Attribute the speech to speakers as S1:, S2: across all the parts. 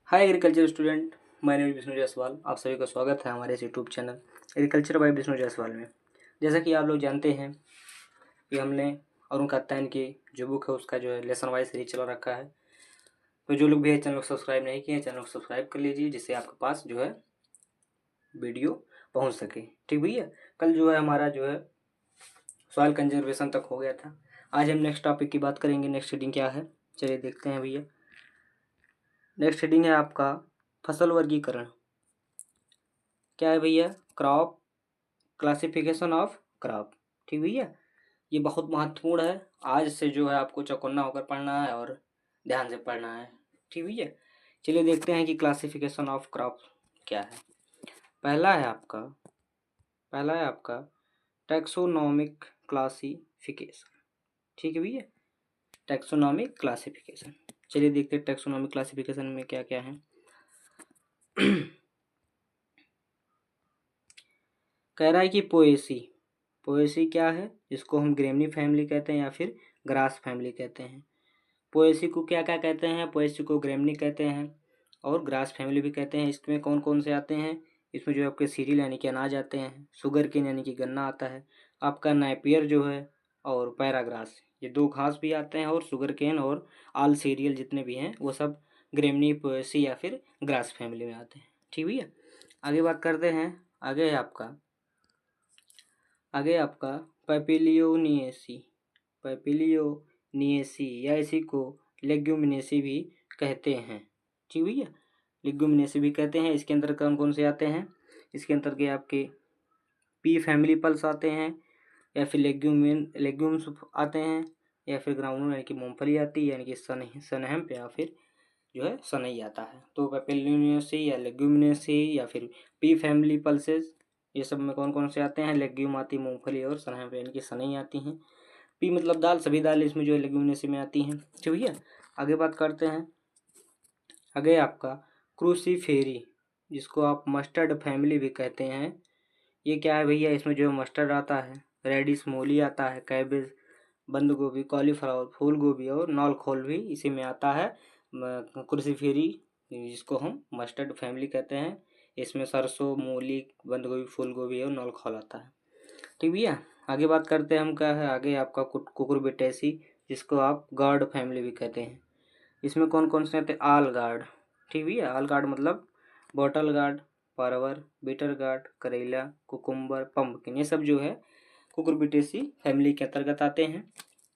S1: Hi agriculture student, my name Vishnu Jaiswal. आप सभी का स्वागत है हमारे इस YouTube channel agriculture by Vishnu Jaiswal में। जैसा कि आप लोग जानते हैं कि हमने अरुण कात्यायन की जो बुक है उसका जो है लेसन वाइज सीरीज चला रखा है। तो जो लोग भी चैनल को सब्सक्राइब नहीं किए हैं चैनल को सब्सक्राइब कर लीजिए, जिससे आपके पास जो है वीडियो पहुँच सके। ठीक भैया, कल जो है हमारा जो है सॉइल कंजर्वेशन तक हो गया था। आज हम नेक्स्ट टॉपिक की बात करेंगे। नेक्स्ट हेडिंग क्या है, चलिए देखते हैं भैया। नेक्स्ट हेडिंग है आपका फसल वर्गीकरण। क्या है भैया? Crop classification of crop. ठीक भैया, ये बहुत महत्वपूर्ण है। आज से जो है आपको चौकन्ना होकर पढ़ना है और ध्यान से पढ़ना है। ठीक भैया, चलिए देखते हैं कि क्लासिफिकेशन ऑफ क्रॉप क्या है। पहला है आपका टैक्सोनॉमिक क्लासिफिकेशन। ठीक है भैया, टैक्सोनॉमिक क्लासिफिकेशन। चलिए देखते हैं टैक्सोनॉमिक क्लासिफिकेशन में क्या क्या है। कह रहा है कि पोएसी क्या है, जिसको हम ग्रेमनी फैमिली कहते हैं या फिर ग्रास फैमिली कहते हैं। पोएसी को क्या क्या कहते हैं? पोएसी को ग्रेमनी कहते हैं और ग्रास फैमिली भी कहते हैं। इसमें कौन कौन से आते हैं? इसमें जो आपके सीरियल यानी कि अनाज आते हैं, शुगर केन यानी कि गन्ना आता है, आपका नाइपियर जो है और पैराग्रास, ये दो घास भी आते हैं, और शुगर केन और आल सीरियल जितने भी हैं वो सब ग्रेमनी, पोएसी या फिर ग्रास फैमिली में आते हैं। ठीक भैया, आगे बात करते हैं। आगे आपका पैपिलियोनिएसी या इसी को लेग्यूमिनेसी भी कहते हैं। ठीक भैया, लेग्यूमिनेसी भी कहते हैं। इसके अंदर कौन कौन से आते हैं? इसके अंतर्गत आपके पी फैमिली पल्स आते हैं, या फिर लेग्यूम्स आते हैं, या फिर ग्राउंड यानी कि मूंगफली आती है, यानी कि सनहैम्प या फिर जो है सनई आता है। तो पैपिलियोनिएसी या लेग्यूमिनेसी या फिर पी फैमिली पल्सेस, ये सब में कौन कौन से आते हैं? लेग्यूम आती है, मूंगफली और सनहैम्प यानी कि सनई आती हैं। पी मतलब दाल, सभी दाल इसमें जो है लेग्यूमिनेसी में आती हैं। ठीक भैया, आगे बात करते हैं। आगे आपका क्रूसीफेरी, जिसको आप मस्टर्ड फैमिली भी कहते हैं। ये क्या है भैया? इसमें जो मस्टर्ड आता है, रेडिश मूली आता है, कैबेज, बंद गोभी, कॉलीफ्लावर, फूल गोभी और नॉल खोल भी इसी में आता है। क्रूसीफेरी, जिसको हम मस्टर्ड फैमिली कहते हैं, इसमें सरसों, मूली, बंद गोभी, फूल गोभी और नॉल खोल आता है। ठीक भैया, आगे बात करते हैं हम। क्या है आगे आपका कुकुरबिटेसी, जिसको आप गार्ड फैमिली भी कहते हैं। इसमें कौन कौन से आते हैं? आल गार्ड। ठीक भैया, आल गार्ड मतलब बॉटल गार्ड, परवर, बीटर गार्ड, करेला, कुकुम्बर, पम्पकिन, ये सब जो है कुकुरबिटेसी फैमिली के अंतर्गत आते हैं।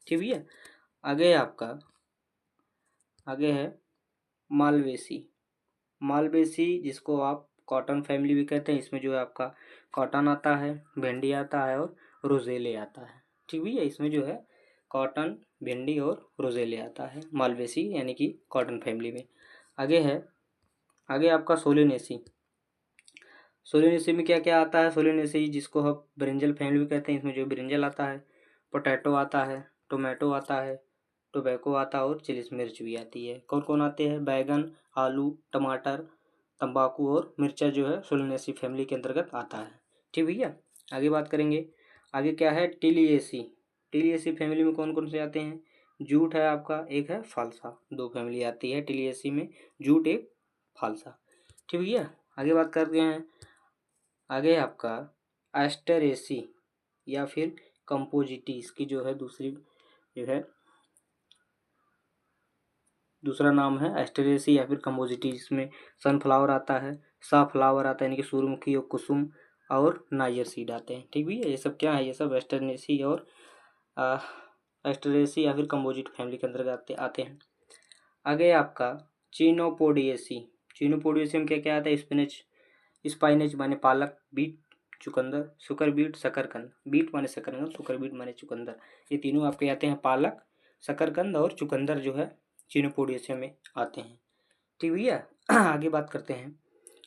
S1: ठीक भैया, आगे है मालवेसी, जिसको आप कॉटन फैमिली भी कहते हैं। इसमें जो है आपका कॉटन आता है, भिंडी आता है और रोजेले आता है। ठीक भैया, इसमें जो है कॉटन, भिंडी और रोजेले आता है मालवेसी यानी कि कॉटन फैमिली में। आगे आपका सोलेनेसी में क्या क्या आता है? सोलेनेसी, जिसको हम ब्रिंजल फैमिली भी कहते हैं। इसमें जो ब्रिंजल आता है, पोटैटो आता है, टोमेटो आता है, टोबैको आता है और चिली मिर्च भी आती है। कौन कौन आते हैं? बैगन, आलू, टमाटर, तंबाकू और मिर्चा जो है सोलेनेसी फैमिली के अंतर्गत आता है। ठीक भैया, आगे बात करेंगे। आगे क्या है? टिलिएसी फैमिली में कौन कौन से आते हैं? जूट है आपका, एक है फालसा, दो फैमिली आती है टिलिएसी में, जूट एक, फालसा। ठीक भैया, आगे बात करते हैं। आगे आपका एस्टेरेसी या फिर कंपोजिटी, इसकी जो है दूसरा नाम है एस्टेरेसी या फिर कंपोजिटी। इसमें सनफ्लावर आता है, साफ्लावर आता है यानी कि सूर्यमुखी और कुसुम और नायर सीड आते हैं। ठीक भैया, ये सब क्या है? ये सब एस्टेरेसी और एस्टेरेसी या फिर कंपोजिट फैमिली के अंतर्गत आते हैं। आगे आपका चीनोपोडियसी में क्या क्या आता है? स्पाइनेच माने पालक, बीट, चुकंदर, सुकर बीट, शकरकंद। बीट माने शकरकंद, सुकर बीट माने चुकंदर। ये तीनों आपके आते हैं, पालक, शकरकंद और चुकंदर जो है चीनोपोडियसी में आते हैं। ठीक भैया, आगे बात करते हैं।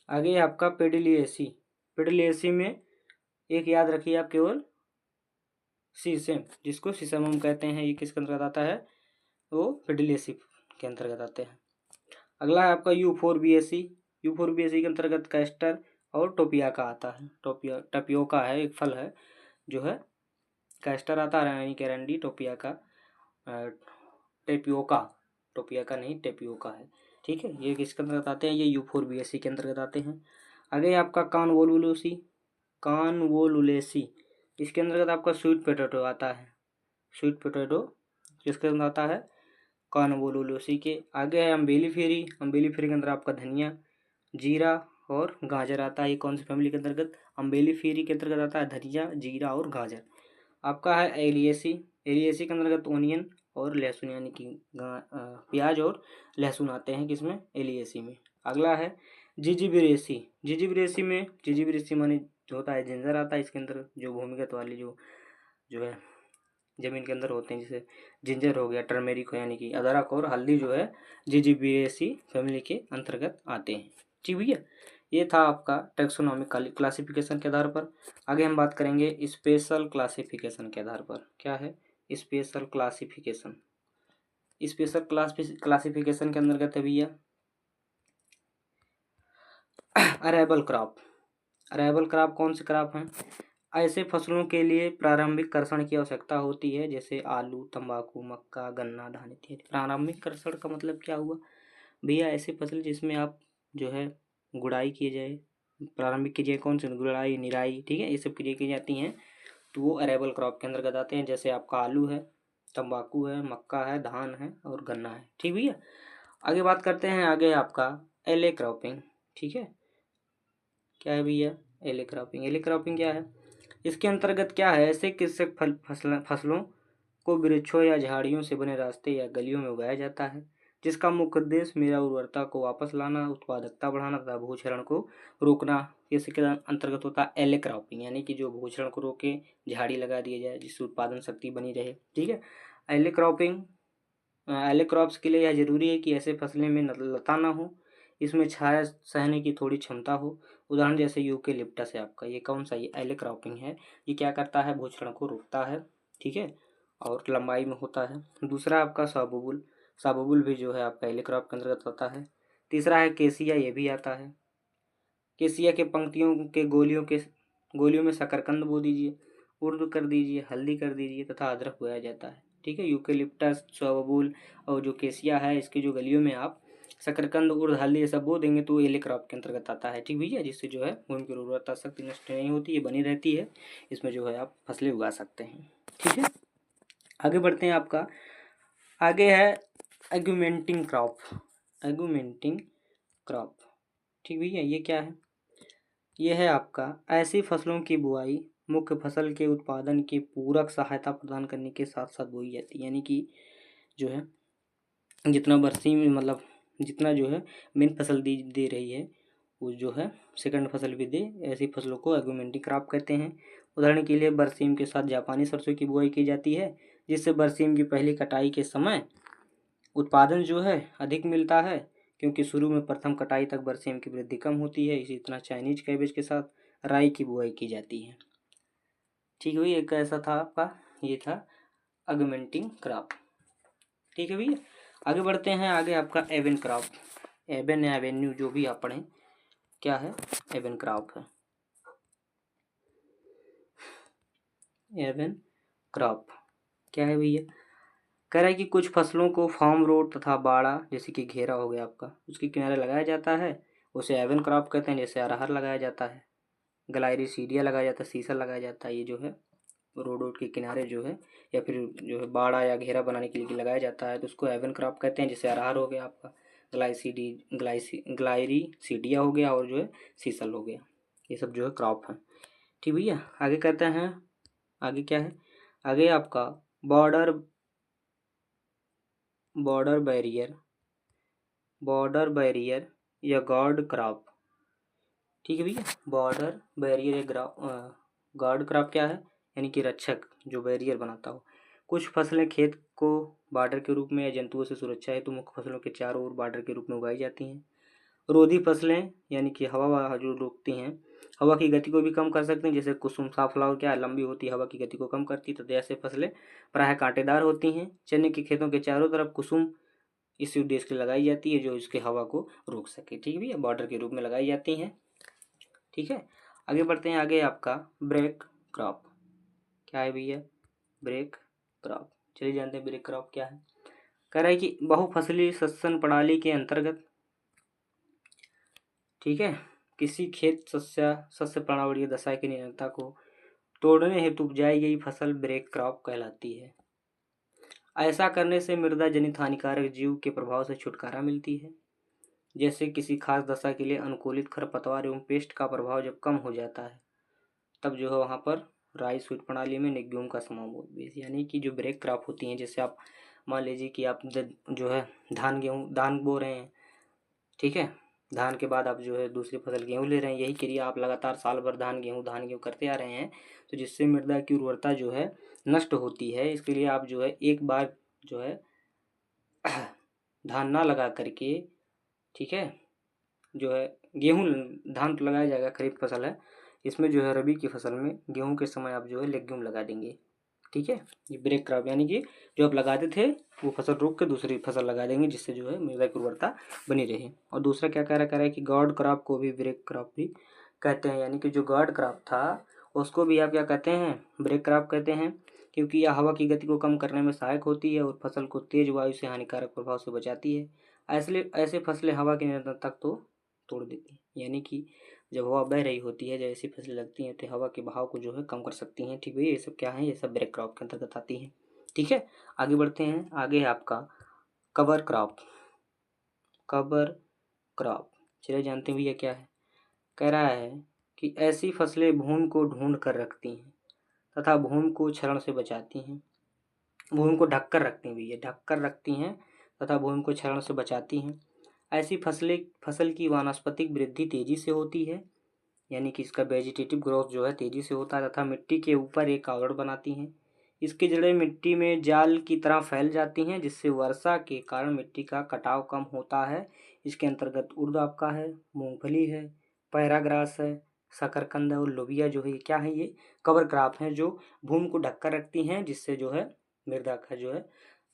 S1: आगे आपका पेडिलिएसी में एक याद रखिए आप केवल, सीसम, जिसको सीसम हम कहते हैं, ये किसके अंतर्गत आता है? वो पेडिलिएसी के अंतर्गत आते हैं। अगला है आपका यूफोरबिएसी के अंतर्गत कैस्टर और टोपियाका आता है। टपियोका है, एक फल है जो है, कैस्टर आता है यानी कैरंडी, टोपियाका टेपियोका नहीं टेपियोका है। ठीक है, ये किसके अंतर्गत आते हैं, ये U4BSC के अंतर्गत आते हैं। आगे आपका कॉन्वोलुलेसी, कॉन्वोलुलेसी इसके अंतर्गत आपका स्वीट पोटैटो आता है। स्वीट पोटैटो किसके अंदर आता है, कॉन्वोलुलेसी के। आगे है अम्बेलीफेरी, अम्बेलीफेरी के अंदर आपका धनिया, जीरा और गाजर आता है। ये कौन सी फैमिली के अंतर्गत, अम्बेलीफेरी के अंतर्गत आता है, धनिया, जीरा और गाजर। आपका है एलियेसी, एलियेसी के अंतर्गत ओनियन और लहसुन यानी कि प्याज और लहसुन आते हैं किसमें, एलियेसी में। अगला है जिजिबिरेसी, जिजिबिरेसी माने जो होता है जिंजर आता है इसके अंदर, जो भूमिगत वाली जो है जमीन के अंदर होते हैं, जैसे जिंजर हो गया, टर्मेरिक हो यानी कि अदरक और हल्दी जो है जिजिबिरेसी फैमिली के अंतर्गत आते हैं। ठीक भैया, ये था आपका टैक्सोनॉमिक क्लासिफिकेशन के आधार पर। आगे हम बात करेंगे स्पेशल क्लासिफिकेशन के आधार पर। क्या है स्पेशल क्लासिफिकेशन, स्पेशल क्लासिफिकेशन के अंतर्गत है भैया अरेबल क्रॉप। अरेबल क्रॉप कौन से क्रॉप हैं, ऐसे फसलों के लिए प्रारंभिक कर्षण की आवश्यकता होती है, जैसे आलू, तंबाकू, मक्का, गन्ना, धान इत्यादि। प्रारंभिक कर्षण का मतलब क्या हुआ भैया, ऐसे फसल जिसमें आप जो है गुड़ाई की जाए, प्रारंभिक की जाए, कौन सी गुड़ाई, निराई, ठीक है, ये सब क्रिया की जाती हैं, तो वो अरेबल क्रॉप के अंतर्गत आते हैं। जैसे आपका आलू है, तंबाकू है, मक्का है, धान है और गन्ना है। ठीक भैया, आगे बात करते हैं। आगे आपका एले क्रॉपिंग। ठीक है, क्या है भैया एले क्रॉपिंग, एले क्रॉपिंग क्या है, इसके अंतर्गत क्या है, ऐसे कृषक फसलों को वृक्षों या झाड़ियों से बने रास्ते या गलियों में उगाया जाता है, जिसका मुख्य उद्देश्य मेरा उर्वरता को वापस लाना, उत्पादकता बढ़ाना तथा भूक्षरण को रोकना। इसके अंतर्गत होता है एले क्रॉपिंग, यानी कि जो भूक्षरण को रोके, झाड़ी लगा दिया जाए जिससे उत्पादन शक्ति बनी रहे। ठीक है, एले क्रॉपिंग, एले क्रॉप्स के लिए यह जरूरी है कि ऐसे फसलें में लता ना हो, इसमें छाया सहने की थोड़ी क्षमता हो। उदाहरण जैसे यूकेलिप्टस है आपका, ये कौन सा, ये एले क्रॉपिंग है। ये क्या करता है, भूक्षरण को रोकता है। ठीक है, और लंबाई में होता है। दूसरा आपका साबुबुल, साबुबुल भी जो है आपका एले क्रॉप के अंतर्गत आता है। तीसरा है केसिया, ये भी आता है। केसिया के पंक्तियों के गोलियों में शकरकंद बो दीजिए, उर्द कर दीजिए, हल्दी कर दीजिए तथा अदरक बोया जाता है। ठीक है, यूकेलिप्टस, साबुबुल और जो केसिया है, इसकी जो गलियों में आप शकरकंद, उर्द, हल्दी ये सब बो देंगे तो एले क्रॉप के अंतर्गत आता है। ठीक भैया, जिससे जो है भूमि की उर्वरता शक्ति नष्ट नहीं होती, ये बनी रहती है, इसमें जो है आप फसलें उगा सकते हैं। ठीक है, आगे बढ़ते हैं। आपका आगे है एगुमेंटिंग क्रॉप, एगुमेंटिंग क्रॉप। ठीक भैया, ये क्या है, ये है आपका ऐसी फसलों की बुआई मुख्य फसल के उत्पादन की पूरक सहायता प्रदान करने के साथ साथ बोई जाती है, यानी कि जो है जितना बरसीम मतलब जितना जो है मेन फसल दे रही है, वो जो है सेकंड फसल भी दे, ऐसी फसलों को एगुमेंटिंग क्रॉप कहते हैं। उदाहरण के लिए बरसीम के साथ जापानी सरसों की बुआई की जाती है, जिससे बरसीम की पहली कटाई के समय उत्पादन जो है अधिक मिलता है, क्योंकि शुरू में प्रथम कटाई तक बरसीम की वृद्धि कम होती है। इसी तरह चाइनीज कैबेज के साथ राई की बुआई की जाती है। ठीक है भैया, एक ऐसा था आपका, ये था एगुमेंटिंग क्रॉप। ठीक है भैया, आगे बढ़ते हैं। आगे आपका एवन क्रॉप, एवन या एवेन्यू जो भी आप पढ़ें, क्या है एवन क्रॉप है, एवन क्रॉप क्या है भैया, कह रहा है कि कुछ फसलों को फार्म रोड तथा बाड़ा, जैसे कि घेरा हो गया आपका, उसके किनारे लगाया जाता है, उसे एवन क्रॉप कहते हैं। जैसे अरहर लगाया जाता है, गलायरी सीडिया लगाया जाता है, सीसर लगाया जाता है, ये जो है रोड के किनारे जो है, या फिर जो है बाड़ा या घेरा बनाने के लिए लगाया जाता है, तो उसको एवन क्रॉप कहते हैं। जैसे अरहर हो गया आपका, ग्लायरी सीडिया हो गया और जो है सीसल हो गया, ये सब जो है क्रॉप है। ठीक भैया, आगे कहते हैं, आगे क्या है, आगे आपका border border barrier, border barrier या गार्ड क्रॉप। ठीक है भैया, बॉर्डर बैरियर या गार्ड क्रॉप क्या है, यानी कि रक्षक जो बैरियर बनाता हो। कुछ फसलें खेत को बॉर्डर के रूप में या जंतुओं से सुरक्षा हेतु मुख्य फसलों के चारों ओर बॉर्डर के रूप में उगाई जाती हैं। रोधी फसलें यानी कि हवा जो रोकती हैं, हवा की गति को भी कम कर सकते हैं। जैसे कुसुम साफ्लावर क्या है, लंबी होती है, हवा की गति को कम करती है, तो ऐसे फसलें प्रायः कांटेदार होती हैं। चने के खेतों के चारों तरफ कुसुम इसी उद्देश्य के लिए लगाई जाती है, जो इसके हवा को रोक सके। ठीक है भैया, बॉर्डर के रूप में लगाई जाती हैं। ठीक है, आगे बढ़ते हैं। आगे आपका ब्रेक क्रॉप क्या है भैया, ब्रेक क्रॉप, चलिए जानते हैं ब्रेक क्रॉप क्या है। कह रहा है कि बहुफसली सस्यन प्रणाली के अंतर्गत ठीक है। किसी खेत सस्य प्रणाली दशा की निरंतरता को तोड़ने हेतु उपजाई गई फसल ब्रेक क्रॉप कहलाती है। ऐसा करने से मृदा जनित हानिकारक जीव के प्रभाव से छुटकारा मिलती है। जैसे किसी खास दशा के लिए अनुकूलित खरपतवार एवं पेस्ट का प्रभाव जब कम हो जाता है, तब जो है वहाँ पर राइस हुई प्रणाली में लेग्यूम का समावेश, यानी कि जो ब्रेक क्रॉप होती हैं, जैसे आप मान लीजिए कि आप जो है धान बो रहे हैं, ठीक है। धान के बाद आप जो है दूसरी फसल गेहूँ ले रहे हैं, यही क्रिया आप लगातार साल भर धान गेहूँ करते आ रहे हैं, तो जिससे मृदा की उर्वरता जो है नष्ट होती है। इसके लिए आप जो है एक बार जो है धान ना लगा करके, ठीक है, जो है गेहूँ, धान तो लगाया जाएगा, खरीफ फसल है, इसमें जो है रबी की फसल में गेहूँ के समय आप जो है लेग्यूम लगा देंगे, ठीक है। ये ब्रेक क्रॉप यानी कि जो आप लगाते थे वो फसल रोक के दूसरी फसल लगा देंगे, जिससे जो है मृदा की उर्वरता बनी रहे। और दूसरा क्या कह रहा है कि गार्ड क्रॉप को भी ब्रेक क्रॉप भी कहते हैं, यानी कि जो गार्ड क्रॉप था उसको भी आप क्या कहते हैं, ब्रेक क्रॉप कहते हैं, क्योंकि यह हवा की गति को कम करने में सहायक होती है और फसल को तेज वायु से हानिकारक प्रभाव से बचाती है। ऐसे फसलें हवा की निरंतरता तक तो तोड़ देती हैं, यानी कि जब हवा बह रही होती है, जब ऐसी फसलें लगती हैं तो हवा के बहाव को जो है कम कर सकती हैं, ठीक है। ये सब क्या है, ये सब ब्रेक क्रॉप के अंतर्गत आती हैं, ठीक है। आगे बढ़ते हैं, आगे है आपका कवर क्रॉप। कवर क्रॉप चलिए जानते हैं भैया क्या है। कह रहा है कि ऐसी फसलें भूमि को ढूंढ कर रखती हैं तथा भूमि को क्षरण से बचाती हैं। भूमि को ढक कर रखती हैं भैया, ढक कर रखती हैं तथा भूमि को क्षरण से बचाती हैं। ऐसी फसल की वानस्पतिक वृद्धि तेजी से होती है, यानी कि इसका वेजिटेटिव ग्रोथ जो है तेजी से होता है, तथा मिट्टी के ऊपर एक आवरण बनाती हैं। इसकी जड़ें मिट्टी में जाल की तरह फैल जाती हैं, जिससे वर्षा के कारण मिट्टी का कटाव कम होता है। इसके अंतर्गत उड़द आपका है, मूंगफली है, पैराग्रास है, शकरकंद और लोबिया जो है ये क्या है, ये कवर क्रॉप हैं जो भूमि को ढककर रखती हैं, जिससे जो है मृदा का जो है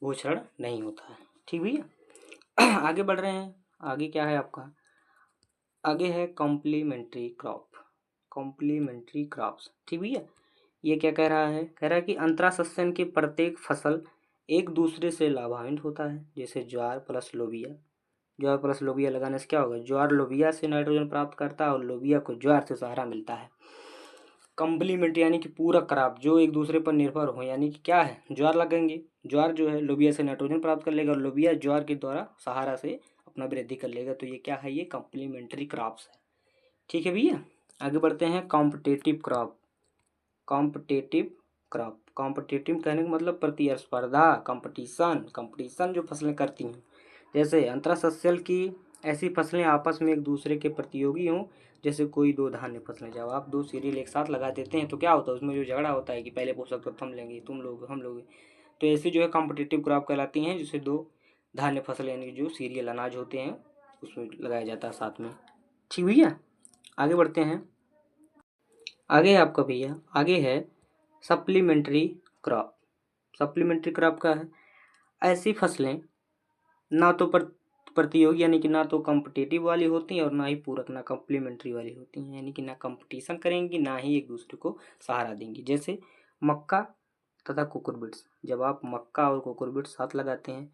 S1: वो क्षरण नहीं होता है, ठीक भैया। आगे बढ़ रहे हैं, आगे क्या है आपका, आगे है कॉम्प्लीमेंट्री क्रॉप। कॉम्प्लीमेंट्री क्रॉप्स, ठीक भैया। ये क्या कह रहा है, कह रहा है कि अंतरासस्यन की प्रत्येक फसल एक दूसरे से लाभान्वित होता है। जैसे ज्वार प्लस लोबिया, ज्वार प्लस लोबिया लगाने से क्या होगा, ज्वार लोबिया से नाइट्रोजन प्राप्त करता है और लोबिया को ज्वार से सहारा मिलता है। कॉम्प्लीमेंट यानी कि पूरक क्रॉप जो एक दूसरे पर निर्भर हो, यानी कि क्या है, ज्वार लगेंगे, ज्वार जो है लोबिया से नाइट्रोजन प्राप्त कर लेगा और लोबिया ज्वार के द्वारा सहारा से अपना वृद्धि कर लेगा, तो ये क्या है, ये कॉम्प्लीमेंट्री क्रॉप्स है, ठीक है भैया। आगे बढ़ते हैं, competitive crop. Competitive crop, competitive कहने का मतलब प्रतिस्पर्धा, कंपटीशन जो फसलें करती हैं। जैसे अंतरासस्यल की ऐसी फसलें आपस में एक दूसरे के प्रतियोगी हों, जैसे कोई दो धान्य फसलें, जब आप दो सीरियल एक साथ लगा देते हैं तो क्या होता है, उसमें जो झगड़ा होता है कि पहले पोषक तत्व हम लेंगे, तुम लोग हम लोग, तो ऐसी जो है कॉम्पिटिटिव क्रॉप कहलाती हैं, जिसे दो धान्य फसल यानी कि जो सीरियल अनाज होते हैं उसमें लगाया जाता है साथ में, ठीक भैया। आगे बढ़ते हैं, आगे आपका भैया, आगे है सप्लीमेंट्री क्रॉप। सप्लीमेंट्री क्रॉप का है, ऐसी फसलें ना तो प्रतियोगी यानी कि ना तो कॉम्पिटिटिव वाली होती हैं और ना ही पूरक, ना कॉम्प्लीमेंट्री वाली होती हैं, यानी कि ना कंपटीशन करेंगी ना ही एक दूसरे को सहारा देंगी। जैसे मक्का तथा कुकुरबिट्स, जब आप मक्का और कुकुरबिट्स साथ लगाते हैं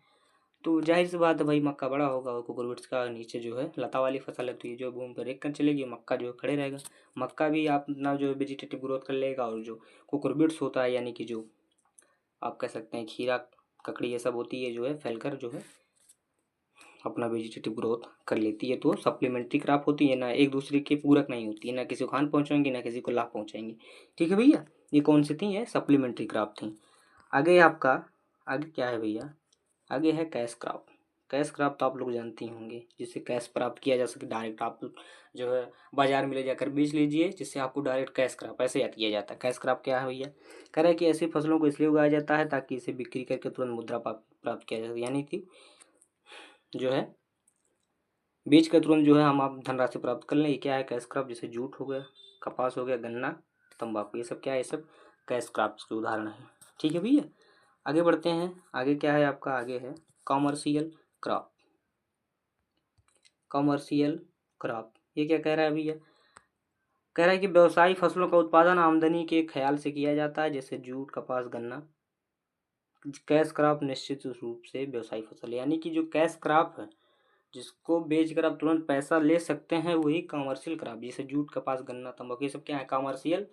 S1: तो जाहिर सी बात है भाई, मक्का बड़ा होगा और कुकुरबिट्स का नीचे जो है लता वाली फसल है, तो ये जो भूमि पर रेख कर चलेगी, मक्का जो खड़े रहेगा। मक्का भी आप ना जो वेजिटेटिव ग्रोथ कर लेगा, और जो कुकुरबिट्स होता है यानी कि जो आप कह सकते हैं खीरा ककड़ी ये सब होती है, जो है फैलकर जो है अपना वेजिटेटिव ग्रोथ कर लेती है। तो सप्लीमेंट्री क्रॉप होती है, ना एक दूसरे के पूरक नहीं होती है, ना किसी को हानि पहुंचाएंगे ना किसी को लाभ पहुंचाएंगे, ठीक है भैया। ये कौन सी थी, ये सप्लीमेंट्री क्रॉप थी। आगे आपका, आगे क्या है भैया, आगे है कैश क्रॉप। कैश क्रॉप तो आप लोग जानते ही होंगे, जिससे कैश प्राप्त किया जा सके, डायरेक्ट आप जो है बाजार में ले जाकर बेच लीजिए, जिससे आपको डायरेक्ट कैश क्रॉप ऐसे याद किया जाता है। कैश क्रॉप क्या है भैया, कह रहा है कि ऐसी फसलों को इसलिए उगाया जाता है ताकि इसे बिक्री करके तुरंत मुद्रा प्राप्त किया जा सके, यानी कि जो है बेच कर तुरंत जो है हम आप धनराशि प्राप्त कर लें। ये क्या है, कैश क्रॉप। जैसे जूट हो गया, कपास हो गया, गन्ना, तंबाकू, ये सब क्या है, ये सब कैश क्रॉप्स के उदाहरण हैं, ठीक है भैया। आगे बढ़ते हैं, आगे क्या है आपका, आगे है कॉमर्शियल क्रॉप। कॉमर्शियल क्रॉप ये क्या कह रहा है भैया, कह रहा है कि व्यवसायी फसलों का उत्पादन आमदनी के ख्याल से किया जाता है, जैसे जूट, कपास, गन्ना। कैश क्रॉप निश्चित रूप से व्यवसायी फसल, यानी कि जो कैश क्रॉप है जिसको बेचकर आप तुरंत पैसा ले सकते हैं वही कॉमर्शियल क्रॉप, जैसे जूट, कपास, गन्ना, तंबाकू, ये सब क्या है, कॉमर्शियल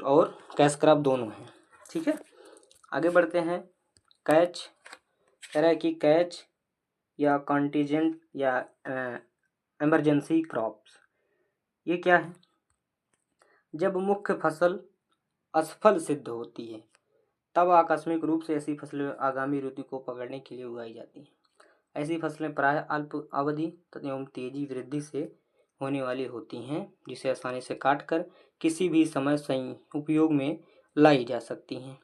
S1: और कैश क्रॉप दोनों हैं। ठीक है, आगे बढ़ते हैं। कैच, कह रहा है कि कैच या कॉन्टीजेंट या इमरजेंसी क्रॉप्स, ये क्या है? जब मुख्य फसल असफल सिद्ध होती है तब आकस्मिक रूप से ऐसी फसलें आगामी ऋतु को पकड़ने के लिए उगाई जाती हैं। ऐसी फसलें प्रायः अल्प अवधि एवं तेजी वृद्धि से होने वाली होती हैं, जिसे आसानी से काटकर किसी भी समय सही उपयोग में लाई जा सकती हैं।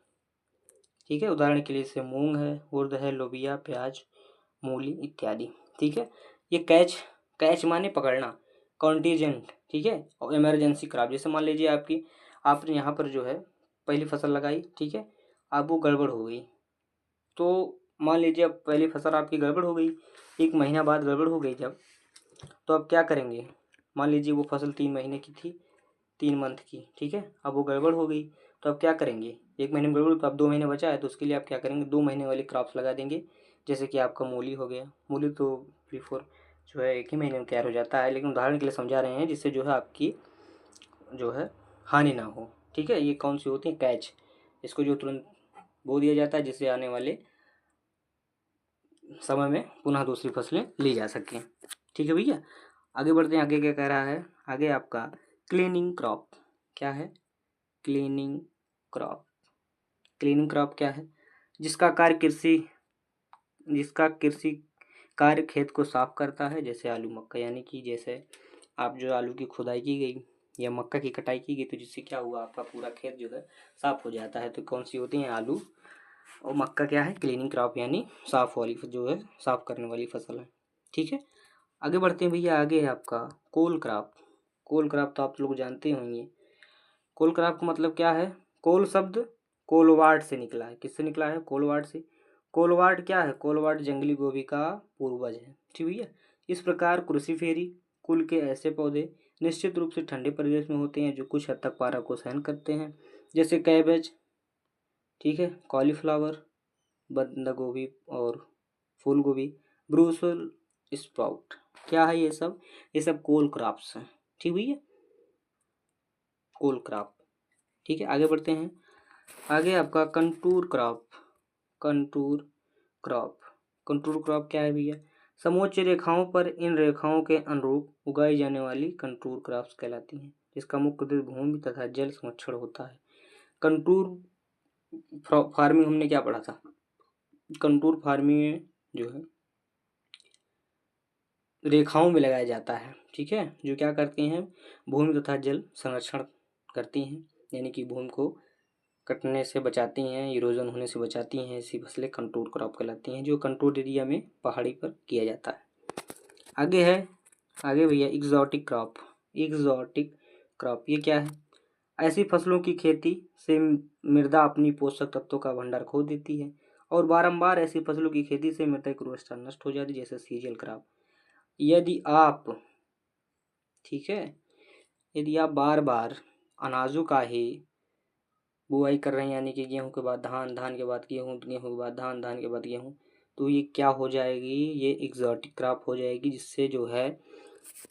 S1: ठीक है, उदाहरण के लिए जैसे मूंग है, उर्द है, लोबिया, प्याज, मूली इत्यादि। ठीक है, ये कैच, कैच माने पकड़ना, कॉन्टीजेंट, ठीक है, और इमरजेंसी क्रॉप, जैसे मान लीजिए आपने यहाँ पर जो है पहली फसल लगाई, ठीक है, अब वो गड़बड़ हो गई, तो मान लीजिए अब पहली फसल आपकी गड़बड़ हो गई, 1 महीना बाद गड़बड़ हो गई जब, तो अब क्या करेंगे? मान लीजिए वो फसल 3 महीने की थी, 3 मंथ की, ठीक है, अब वो गड़बड़ हो गई, तो अब क्या करेंगे? 1 महीने में गड़बड़, तो अब 2 महीने बचा है, तो उसके लिए आप क्या करेंगे? 2 महीने वाली क्रॉप्स लगा देंगे। जैसे कि आपका मूली हो गया, मूली तो बिफोर जो है 1 ही महीने में तैयार हो जाता है, लेकिन उदाहरण के लिए समझा रहे हैं जिससे जो है आपकी जो है हानि ना हो। ठीक है, ये कौन सी होती है? कैच, इसको जो तुरंत बो दिया जाता है जिससे आने वाले समय में पुनः दूसरी फसलें ली जा सकें। ठीक है भैया, आगे बढ़ते हैं। आगे क्या कह रहा है? आगे आपका क्लीनिंग क्रॉप, क्या है? क्लीनिंग क्रॉप, क्लीनिंग क्रॉप क्या है? जिसका कृषि कार्य खेत को साफ करता है, जैसे आलू, मक्का, यानी कि जैसे आप जो आलू की खुदाई की गई या मक्का की कटाई की गई, तो जिससे क्या हुआ, आपका पूरा खेत जो है साफ हो जाता है। तो कौन सी होती है? आलू और मक्का क्या है? क्लीनिंग क्रॉप, यानी साफ वाली जो है, साफ करने वाली फसल है। ठीक है, आगे बढ़ते हैं भैया। आगे है आपका कोल क्रॉप। कोल क्रॉप तो आप लोग जानते होंगे। कोल क्रॉप का मतलब क्या है? कोल शब्द कोलवार्ड से निकला है। किससे निकला है? कोलवार्ड से। कोलवार्ड क्या है? कोलवार्ड जंगली गोभी का पूर्वज है। ठीक भैया, इस प्रकार क्रूसीफेरी कुल के ऐसे पौधे निश्चित रूप से ठंडे परिवेश में होते हैं जो कुछ हद तक पारा को सहन करते हैं, जैसे कैबेज, ठीक है, कॉलीफ्लावर, बंद गोभी और फूल गोभी, ब्रूसल स्प्राउट। क्या है ये सब? ये सब कोल क्रॉप्स हैं। ठीक भैया, कोल क्रॉप। ठीक है, आगे बढ़ते हैं। आगे आपका contour crop. Contour crop, contour crop क्या है भैया? समोच्च रेखाओं पर इन रेखाओं के अनुरूप उगाई जाने वाली कंटूर क्रॉप्स कहलाती हैं, जिसका मुख्य उद्देश्य भूमि तथा जल संरक्षण होता है। कंटूर फार्मिंग हमने क्या पढ़ा था? कंटूर फार्मिंग में जो है रेखाओं में लगाया जाता है। ठीक है, जो क्या करती हैं? भूमि तथा जल संरक्षण करती हैं, यानी कि भूमि को कटने से बचाती हैं, इरोजन होने से बचाती हैं। ऐसी फसलें कंटूर क्रॉप कहलाती हैं, जो कंटूर एरिया में पहाड़ी पर किया जाता है। आगे है, आगे भैया एग्जॉटिक क्रॉप। एग्जॉटिक क्रॉप ये क्या है? ऐसी फसलों की खेती से मृदा अपनी पोषक तत्वों का भंडार खो देती है, और बारंबार ऐसी फसलों की खेती से मृदा की उर्वरता नष्ट हो जाती है, जैसे सीरियल क्रॉप। यदि आप, ठीक है, यदि आप बार बार अनाजों का ही बुआई कर रहे हैं, यानी कि गेहूं के बाद धान, धान के बाद गेहूं, गेहूं के बाद धान, धान के बाद गेहूं, तो ये क्या हो जाएगी? ये एग्जॉटिक क्रॉप हो जाएगी, जिससे जो है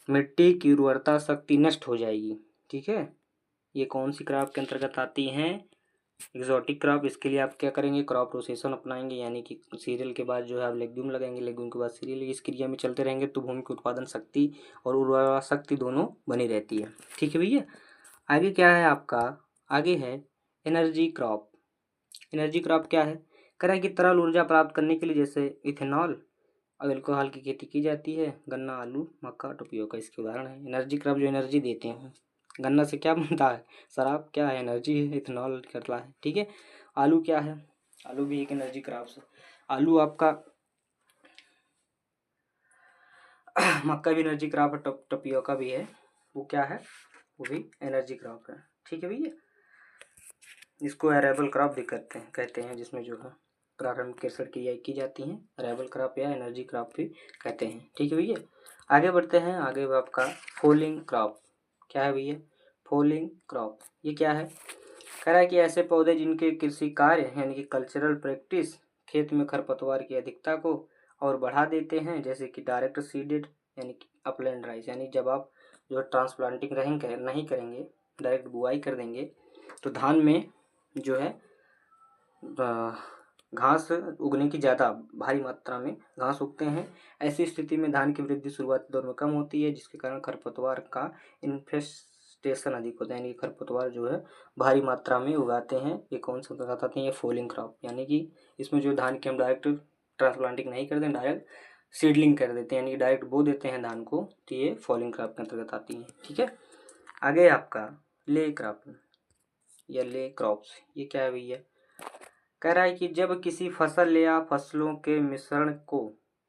S1: मिट्टी की उर्वरता शक्ति नष्ट हो जाएगी। ठीक है, ये कौन सी क्रॉप के अंतर्गत आती हैं? Exotic crop. इसके लिए आप क्या करेंगे? क्रॉप रोटेशन अपनाएंगे, यानी कि सीरियल के बाद जो है आप लेग्यूम लगाएंगे, लेग्यूम के बाद सीरियल। इस क्रिया में चलते रहेंगे तो भूमि की उत्पादन शक्ति और उर्वरा शक्ति दोनों बनी रहती है। ठीक है भैया, आगे क्या है आपका? आगे है एनर्जी क्रॉप। एनर्जी क्रॉप क्या है? कह कि तरल ऊर्जा प्राप्त करने के लिए जैसे इथेनॉल और अल्कोहल की खेती की जाती है। गन्ना, आलू, मक्का, टोपियोका इसके उदाहरण है। एनर्जी क्रॉप जो एनर्जी देते हैं। गन्ना से क्या बनता है? शराब। क्या है? एनर्जी है, इथेनॉल निकलता है। ठीक है, आलू क्या है? आलू भी एक एनर्जी क्रॉप है। आलू आपका मक्का भी एनर्जी क्रॉप है, टोपियोका भी है, वो क्या है? वो भी एनर्जी क्रॉप है। ठीक है भैया, इसको अरेबल क्रॉप भी कहते हैं, जिसमें जो है प्रारंभिक कृषि क्रियाएं की जाती हैं। अरेबल क्रॉप या एनर्जी क्रॉप भी कहते हैं। ठीक है भैया, आगे बढ़ते हैं। आगे आपका फोलिंग क्रॉप। क्या है भैया? फोलिंग क्रॉप ये क्या है? कह रहा है कि ऐसे पौधे जिनके कृषि कार्य यानी कि कल्चरल प्रैक्टिस खेत में खरपतवार की अधिकता को और बढ़ा देते हैं, जैसे कि डायरेक्ट सीडेड यानी कि अपलैंड राइस, यानी जब आप जो है ट्रांसप्लांटिंग नहीं करेंगे, डायरेक्ट बुआई कर देंगे, तो धान में जो है घास उगने की ज़्यादा भारी मात्रा में घास उगते हैं। ऐसी स्थिति में धान की वृद्धि शुरुआती दौर में कम होती है, जिसके कारण खरपतवार का इन्फेस्टेशन अधिक होता है, यानी कि खरपतवार जो है भारी मात्रा में उगाते हैं। ये कौन सा बताते हैं, ये फॉलिंग क्रॉप, यानी कि इसमें जो धान की हम डायरेक्ट ट्रांसप्लांटिंग नहीं करते हैं, डायरेक्ट सीडलिंग कर देते हैं, यानी कि डायरेक्ट बो देते हैं धान को, तो ये फॉलिंग क्रॉप के अंतर्गत आती है। ठीक है, आगे आपका ले क्रॉपिंग या ले क्रॉप्स, ये क्या है भैया? कह रहा है कि जब किसी फसल या फसलों के मिश्रण को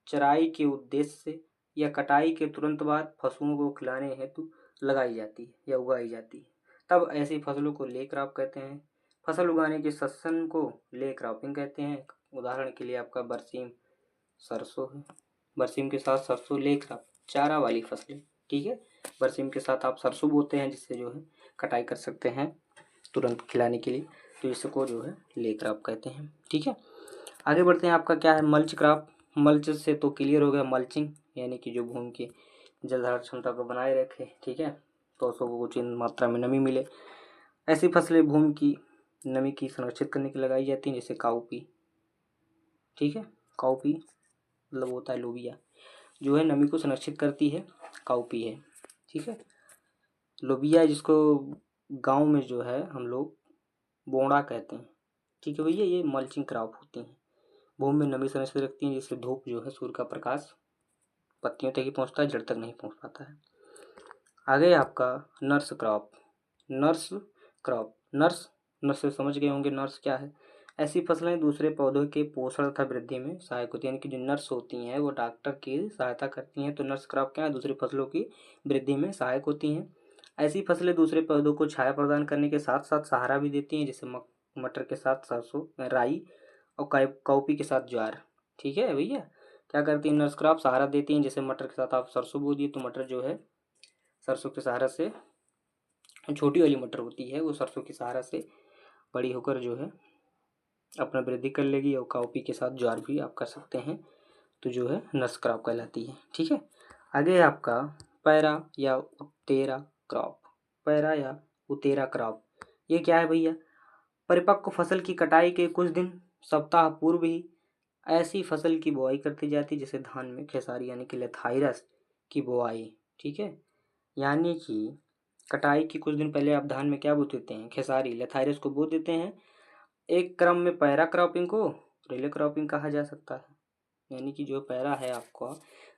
S1: चराई के उद्देश्य से या कटाई के तुरंत बाद पशुओं को खिलाने हेतु लगाई जाती है या उगाई जाती है, तब ऐसी फसलों को ले क्रॉप कहते हैं। फसल उगाने के सेशन को ले क्रॉपिंग कहते हैं। उदाहरण के लिए आपका बरसीम, सरसों है, बरसीम के साथ सरसों ले क्रॉप, चारा वाली फसलें। ठीक है, बरसीम के साथ आप सरसों बोते हैं, जिससे जो है कटाई कर सकते हैं तुरंत खिलाने के लिए, तो इसको जो है ले क्रॉप कहते हैं। ठीक है, आगे बढ़ते हैं। आपका क्या है, मल्च क्रॉप। मल्च से तो क्लियर हो गया, मल्चिंग यानी कि जो भूमि की जलधारण क्षमता को बनाए रखे। ठीक है, तो उसको कुछ मात्रा में नमी मिले, ऐसी फसलें भूमि की नमी की संरक्षित करने के लिए लगाई जाती हैं, जैसे काउपी। ठीक है, काउपी मतलब होता है लोबिया, जो है नमी को संरक्षित करती है, काउपी है। ठीक है, लोबिया जिसको गांव में जो है हम लोग बोड़ा कहते हैं। ठीक है भैया, ये मल्चिंग क्रॉप होती हैं, भूमि में नमी संरक्षित रखती हैं, जिससे धूप जो है, सूर्य का प्रकाश पत्तियों तक ही पहुंचता है, जड़ तक नहीं पहुंच पाता है। आगे आपका nurse crop. Nurse crop, nurse nurse से समझ गए होंगे, नर्स क्या है? ऐसी फसलें दूसरे पौधों के पोषण तथा वृद्धि में सहायक होती है, यानी कि जो नर्स होती हैं वो डॉक्टर की सहायता करती हैं। तो नर्स क्रॉप क्या है? दूसरी फसलों की वृद्धि में सहायक होती हैं। ऐसी फसलें दूसरे पौधों को छाया प्रदान करने के साथ साथ सहारा भी देती हैं, जैसे मटर के साथ सरसों, राई और काउपी के साथ ज्वार। ठीक है भैया, क्या करती है नर्स क्रॉप? सहारा देती हैं, जैसे मटर के साथ आप सरसों बो दिए, तो मटर जो है सरसों के सहारा से, छोटी वाली मटर होती है वो सरसों के सहारा से बड़ी होकर जो है अपना वृद्धि कर लेगी, और काउपी के साथ ज्वार भी आप कर सकते हैं, तो जो है नर्स क्रॉप कहलाती है। ठीक है, आगे आपका पैरा या उतेरा क्रॉप। पैरा या उतेरा क्रॉप, ये क्या है भैया? परिपक्व फसल की कटाई के कुछ दिन सप्ताह पूर्व ही ऐसी फसल की बुआई करती जाती है, जैसे धान में खेसारी यानी कि लेथाइरस की बुआई। ठीक है, यानी कि कटाई के कुछ दिन पहले आप धान में क्या बो देते हैं? खेसारी, लेथाइरस को बो देते हैं। एक क्रम में पैरा क्रॉपिंग को रिले क्रॉपिंग कहा जा सकता है, यानी कि जो पैरा है आपका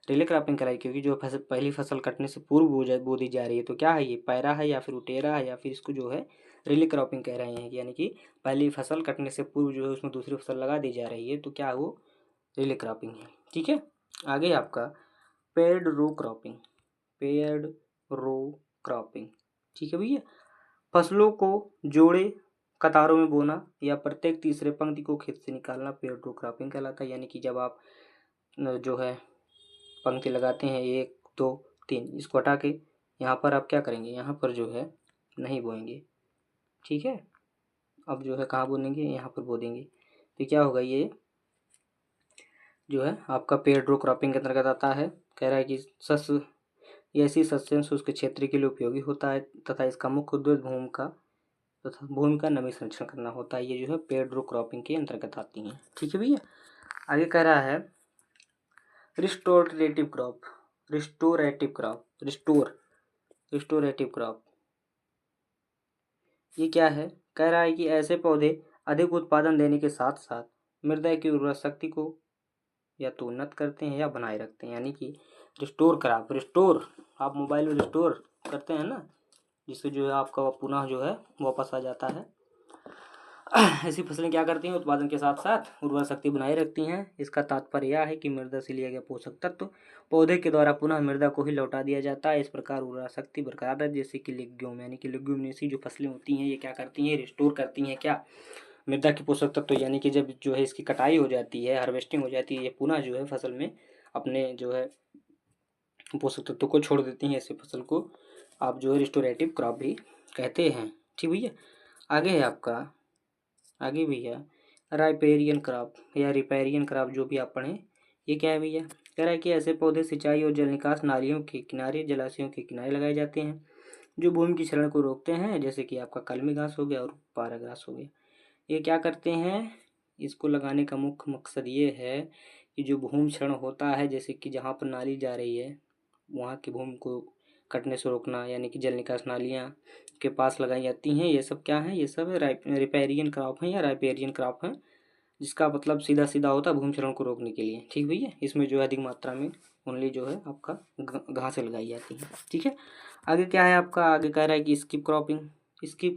S1: रिले क्रॉपिंग कराई, क्योंकि जो फसल पहली फसल कटने से पूर्व बो दी जा रही है, तो क्या है ये? पैरा है या फिर उटेरा है, या फिर इसको जो है रिले क्रॉपिंग कह रहे हैं, यानी कि पहली फसल कटने से पूर्व जो है उसमें दूसरी फसल लगा दी जा रही है, तो क्या वो रिले क्रॉपिंग है। ठीक है, आगे आपका पेड रो क्रॉपिंग। पेड रो क्रॉपिंग, ठीक है भैया, फसलों को जोड़े कतारों में बोना या प्रत्येक तीसरे पंक्ति को खेत से निकालना पेड रो क्रॉपिंग कहलाता है। यानी कि जब आप जो है पंक्ति लगाते हैं 1 2 3, इसको हटा के यहाँ पर आप क्या करेंगे? यहाँ पर जो है नहीं बोएंगे। ठीक है, अब जो है कहाँ बोनेंगे? यहाँ पर बो देंगे, तो क्या होगा? ये जो है आपका पेड रो क्रॉपिंग के अंतर्गत आता है। कह रहा है कि शस्य, ऐसी सस्यन शुष्क क्षेत्र के लिए उपयोगी होता है तथा इसका मुख्य उद्देश्य भूमि का नमी संरक्षण करना होता है। ये जो है पेड रो क्रॉपिंग के अंतर्गत आती हैं। ठीक है भैया, आगे कह रहा है restorative crop. Restorative crop, restorative crop, ये क्या है? कह रहा है कि ऐसे पौधे अधिक उत्पादन देने के साथ साथ मृदा की उर्वरा शक्ति को या तो उन्नत करते हैं या बनाए रखते हैं। यानी कि रिस्टोर क्रॉप, रिस्टोर आप मोबाइल में रिस्टोर करते हैं ना, जिससे जो है आपका पुनः जो है वापस आ जाता है। ऐसी फसलें क्या करती हैं? उत्पादन के साथ साथ उर्वरा शक्ति बनाए रखती हैं। इसका तात्पर्य यह है कि मृदा से लिया गया पोषक तत्व पौधे के द्वारा पुनः मृदा को ही लौटा दिया जाता है। इस प्रकार उर्वरा शक्ति बरकरार है। जैसे कि लेग्यूम यानी कि लेग्यूमिनेसी जो फसलें होती हैं, ये क्या करती हैं? रिस्टोर करती हैं क्या? मृदा के पोषक तत्व, यानी कि जब जो है इसकी कटाई हो जाती है, हार्वेस्टिंग हो जाती है, ये पुनः जो है फसल में अपने जो है पोषक तत्व को छोड़ देती हैं। ऐसे फसल को आप जो है रिस्टोरेटिव क्रॉप भी कहते हैं। ठीक भैया, आगे है आपका, आगे भैया राइपेरियन क्रॉप या रिपेरियन क्रॉप, जो भी आप पढ़ें, ये क्या है भैया, कह रहा है कि ऐसे पौधे सिंचाई और जल निकास नालियों के किनारे, जलाशयों के किनारे लगाए जाते हैं जो भूमि की क्षरण को रोकते हैं, जैसे कि आपका कलमी घास हो गया और पारा घास हो गया। ये क्या करते हैं, इसको लगाने का मुख्य मकसद ये है कि जो भूमि क्षरण होता है, जैसे कि जहाँ पर नाली जा रही है वहाँ की भूमि को कटने से रोकना, यानी कि जल निकास नालियाँ के पास लगाई जाती हैं। ये सब क्या है, ये सब रिपेरियन क्रॉप हैं या राइपेरियन क्रॉप हैं, जिसका मतलब सीधा सीधा होता है भूमि क्षरण को रोकने के लिए। ठीक भैया, इसमें जो है अधिक मात्रा में ओनली जो है आपका घासें लगाई जाती हैं। ठीक है, आगे क्या है आपका, आगे कह रहा है कि स्किप क्रॉपिंग। स्किप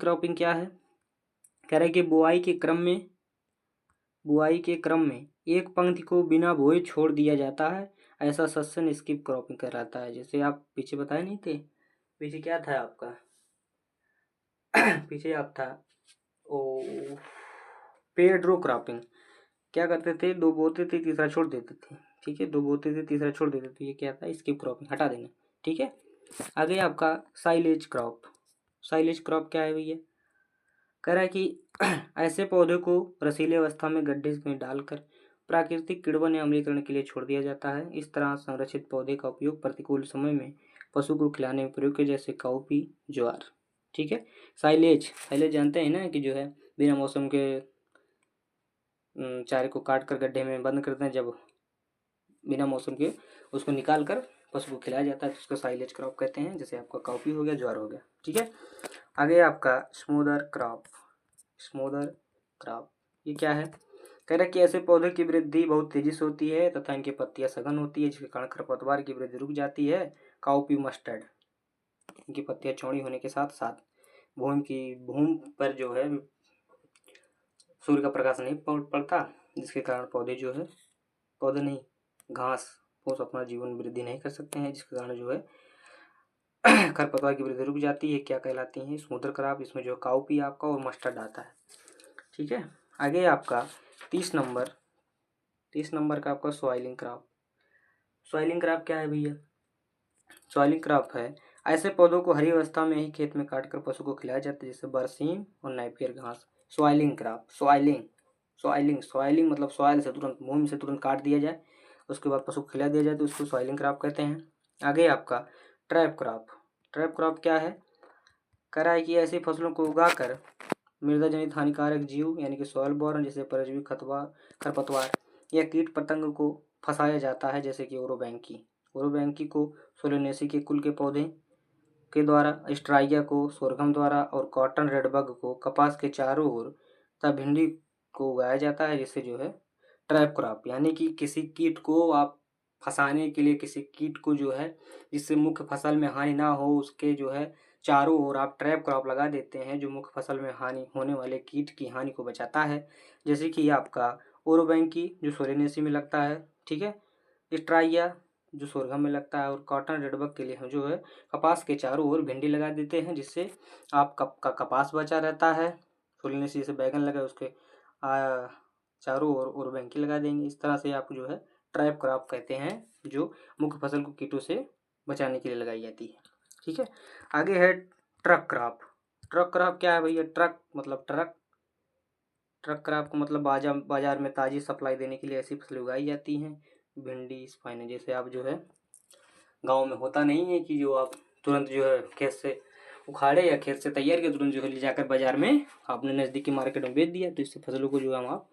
S1: क्रॉपिंग क्या है, कह रहा है कि बुआई के क्रम में एक पंक्ति को बिना बोए छोड़ दिया जाता है, ऐसा सस्यन स्किप क्रॉपिंग कहलाता है। जैसे आप पीछे बताए नहीं थे, पीछे क्या था आपका पीछे आप था ओ पेड़ रो क्रॉपिंग। क्या करते थे, दो बोते थे तीसरा छोड़ देते थे। ठीक है, दो बोते थे तीसरा छोड़ देते थे, ये क्या था, स्किप क्रॉपिंग, हटा देना। ठीक है, आगे आपका साइलेज क्रॉप। साइलेज क्रॉप क्या है भैया, कह रहा है कि ऐसे पौधे को रसीले अवस्था में गड्ढे में डालकर प्राकृतिक किण्वन या अम्लीकरण के लिए छोड़ दिया जाता है। इस तरह संरक्षित पौधे का उपयोग प्रतिकूल समय में पशु को खिलाने में प्रयोग किया, जैसे काउपी, ज्वार। ठीक है, साइलेज जानते हैं ना कि जो है बिना मौसम के चारे को काट कर गड्ढे में बंद करते हैं, जब बिना मौसम के उसको निकाल कर पशु को खिलाया जाता है तो उसको साइलेज क्रॉप कहते हैं, जैसे आपका काउपी हो गया, ज्वार हो गया। ठीक है, आगे आपका स्मूदर क्रॉप। ये क्या है, कह रहा है कि ऐसे पौधे की वृद्धि बहुत तेजी से होती है तथा इनकी पत्तियां सघन होती है, जिसके कारण खरपतवार की वृद्धि रुक जाती है। काउपी मस्टर्ड, इनकी पत्तियां चौड़ी होने के साथ साथ भूमि पर जो है सूर्य का प्रकाश नहीं पड़ता, जिसके कारण पौधे नहीं, घास फूस अपना जीवन वृद्धि नहीं कर सकते हैं, जिसके कारण जो है खरपतवार की वृद्धि रुक जाती है। क्या कहलाती है, स्मूदर क्रॉप। इसमें जो काउपी आपका और मस्टर्ड आता है। ठीक है, आगे आपका 30 नंबर का आपका सॉइलिंग क्रॉप। सॉइलिंग क्रॉप क्या है भैया, सॉइलिंग क्रॉप है ऐसे पौधों को हरी अवस्था में ही खेत में काटकर पशु को खिलाया जाता है, जैसे बरसीम और नाइपियर घास। सॉइलिंग क्रॉप, सॉइलिंग मतलब सॉइल से तुरंत, भूमि से तुरंत काट दिया जाए, उसके बाद पशु को खिला दिया जाए तो उसको सॉइलिंग क्रॉप कहते हैं। आगे आपका ट्रैप क्रॉप क्या है, कह रहा है कि ऐसी फसलों को उगाकर मृदा जनित हानिकारक जीव यानी कि सॉइल बोर्न, जैसे परजीवी, खरपतवार या कीट पतंग को फंसाया जाता है, जैसे कि ओरोबैंकी को सोलेनेसी के कुल के पौधे के द्वारा, स्ट्राइया को सोरघम द्वारा और कॉटन रेडबग को कपास के चारों ओर तथा भिंडी को उगाया जाता है, जिससे जो है ट्रैप क्रॉप, यानी कि किसी कीट को आप फंसाने के लिए, किसी कीट को जो है जिससे मुख्य फसल में हानि ना हो, उसके जो है चारों ओर आप ट्रैप क्रॉप लगा देते हैं, जो मुख्य फसल में हानि होने वाले कीट की हानि को बचाता है। जैसे कि आपका ओरोबैंकी जो सोलेनेसी में लगता है, ठीक है, स्ट्राइया जो सोरघम में लगता है, और कॉटन रेडबग के लिए हम जो है कपास के चारों ओर भिंडी लगा देते हैं, जिससे आप कपास बचा रहता है। सोलेनेसी से बैगन लगा, उसके चारों ओर ओरोबैंकी लगा देंगे। इस तरह से आप जो है ट्रैप क्रॉप कहते हैं, जो मुख्य फसल को कीटों से बचाने के लिए लगाई जाती है। ठीक है, आगे है ट्रक क्रॉप क्या है भैया, ट्रक मतलब ट्रक क्रॉप को मतलब बाजार में ताज़ी सप्लाई देने के लिए ऐसी फसलें उगाई जाती हैं, भिंडी, स्पाइनस। जैसे आप जो है गांव में होता नहीं है कि जो आप तुरंत जो है खेत से उखाड़े या खेत से तैयार के तुरंत जो है ले जाकर बाजार में आपने नज़दीकी मार्केट में बेच दिया, तो इससे फसलों को जो है आप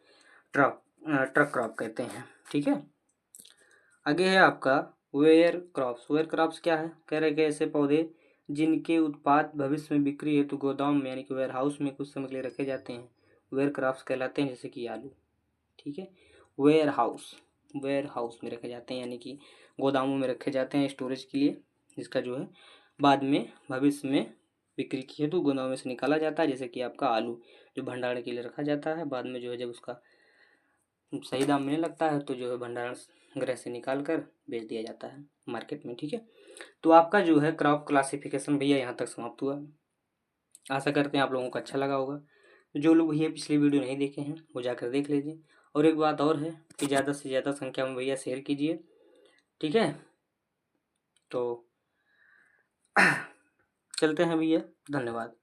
S1: ट्रक क्रॉप कहते हैं। ठीक है, आगे है आपका वेयर क्रॉप्स क्या है, कह रहे हैं कि ऐसे पौधे जिनके उत्पाद भविष्य में बिक्री हेतु गोदाम में यानी कि वेयर हाउस में कुछ समय के लिए रखे जाते हैं, वेयर क्रॉप्स कहलाते हैं, जैसे कि आलू। ठीक है, वेयर हाउस में रखे जाते हैं, यानी कि गोदामों में रखे जाते हैं स्टोरेज के लिए, जिसका जो है बाद में भविष्य में बिक्री की हेतु गोदाम में से निकाला जाता है, जैसे कि आपका आलू जो भंडारण के लिए रखा जाता है, बाद में जो है जब उसका सही दाम मिलने लगता है तो जो है भंडारण गृह से निकाल कर बेच दिया जाता है मार्केट में। ठीक है, तो आपका जो है क्रॉप क्लासिफिकेशन भैया यहाँ तक समाप्त हुआ। आशा करते हैं आप लोगों को अच्छा लगा होगा। जो लोग भैया पिछली वीडियो नहीं देखे हैं वो जाकर देख लीजिए। और एक बात और है कि ज़्यादा से ज़्यादा संख्या में भैया शेयर कीजिए। ठीक है, तो चलते हैं भैया, धन्यवाद।